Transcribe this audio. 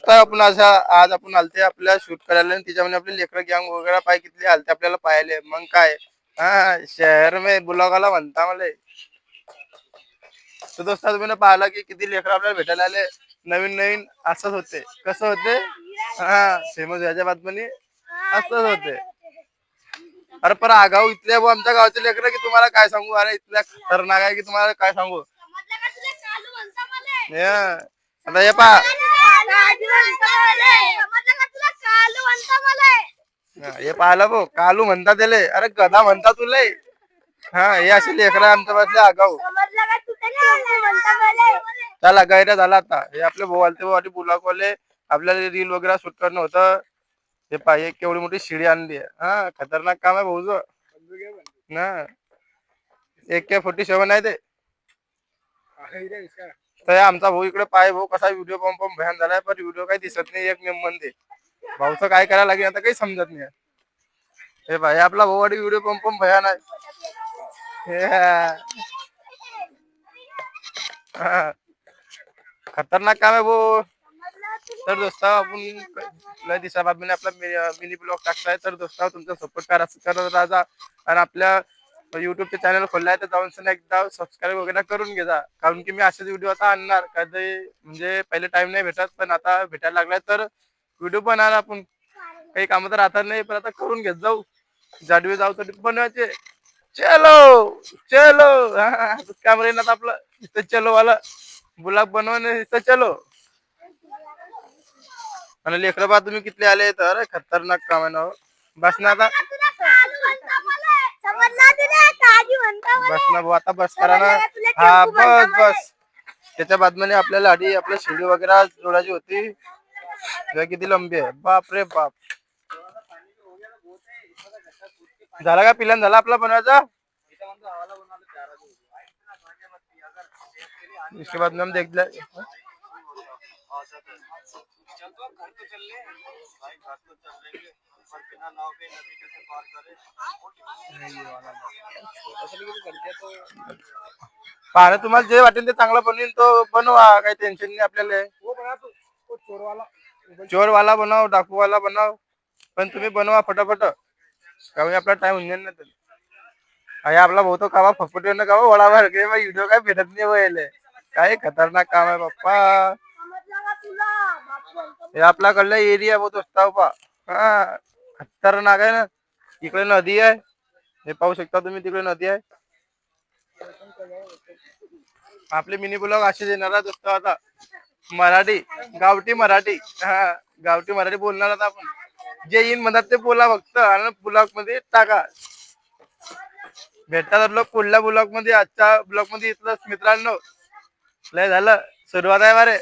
दोस्त आपण आज आपण आलते आपल्या शूट करायला आणि त्याच्यामध्ये आपले लेकर गँग वगैरे पाय किती आलते आपल्याला पाहिले मग काय. हा शहर में बुलॉगाला म्हणता मला. तर दोस्ता तुम्ही पाहिला की किती लेकर आपल्याला भेटायला आले. नवीन नवीन असंच होते. कसं होते हा फेमस याच्या बातमी असंच होते. अरे पर आगाऊ इथल्या आमच्या गावचे लेकर की तुम्हाला काय सांगू. अरे इथल्या खतरनाक आहे की तुम्हाला काय सांगू. आता हे पा हे पाहिलं भाऊ कालू म्हणता त्याले. अरे गधा म्हणता तुला. हा हे असे लेकर आमच्या बसले आगाऊ. चला गैरा झाला आता. हे आपले भाऊ आलते भाऊ बुलाकवाले आपल्याला रील वगैरे शूट करणं होतं. हे पाहिजे केवढी मोठी शिडी आणली आहे. हा खतरनाक काम आहे भाऊच ना. AK-47 आहे ते. तर आमचा भाऊ इकडे पाय भाऊ कसा व्हिडिओ पंप भयान झालाय पण व्हिडिओ काही दिसत नाही. एक नेम ते भाऊचं काय करायला लागेल आता काही समजत नाही. हे भाई आपला भाऊवाडी व्हिडिओ पंप भयान आहे. खतरनाक काम आहे भाऊ. तर दोस्ता आपण दिसा बाबीने आपला मिनी ब्लॉग टाकताय. तर दोस्ता तुमचा सपोर्ट करत राहा आणि आपल्या युट्यूबचे चॅनल खोललाय तर जाऊन एकदा सबस्क्राईब वगैरे करून घ्या. कारण की मी असेच व्हिडिओ आता आणणार कधी म्हणजे पहिले टाइम नाही भेटत पण आता भेटायला लागलाय तर व्हिडिओ बनवणार आपण. काही कामं तर राहतात नाही पण आता करून घेत जाऊ. जाडवे जाऊ तर बनवायचे. चलो चलो काम राहील आपलं इथं चलो वाला गुलाब बनवणे इथं चलो. आणि लेकर बा तुम्ही किती आले तर खतरनाक काम आहे ना. बस ना आता बस ना भाऊ आता बस करा ना. हा बस बस त्याच्या बातम्याने आपल्याला आधी आपल्या शिडी वगैरे जोडायची होती. किती लंबी आहे बाप रे बाप. झाला का पिलन झाला आपला बनवायचा. इसके बाद में हम देख ले पाहणं तुम्हाला जे वाटेल ते चांगलं बनवेल तो बनवा. काही टेन्शन नाही आपल्याला. चोरवाला बनव डाकूवाला बनव पण तुम्ही बनवा फटाफट. कमी आपला टाइम होऊन नाही. अरे आपला भाऊ तो कावा फपटे न कावा वडाभर गे व्हिडिओ काय भेटत नाही व्हायले. काय खतरनाक काम आहे बाप्पा. हे आपल्याकडला एरिया बहुत असता बा. हा खतरनाक आहे ना. इकडे नदी आहे. हे पाहू शकता तुम्ही तिकडे नदी आहे. आपले मिनी ब्लॉग असे देणार दोस्त आता. मराठी गावठी मराठी. हा गावठी मराठी बोलणार आता आपण. जे येईन म्हणतात ते बोला फक्त आणि ब्लॉग मध्ये टाका. भेटतात लोक पुढल्या ब्लॉग मध्ये आजच्या ब्लॉग मध्ये इथलं मित्रांनो लय झालं सुरुवात आहे बारे.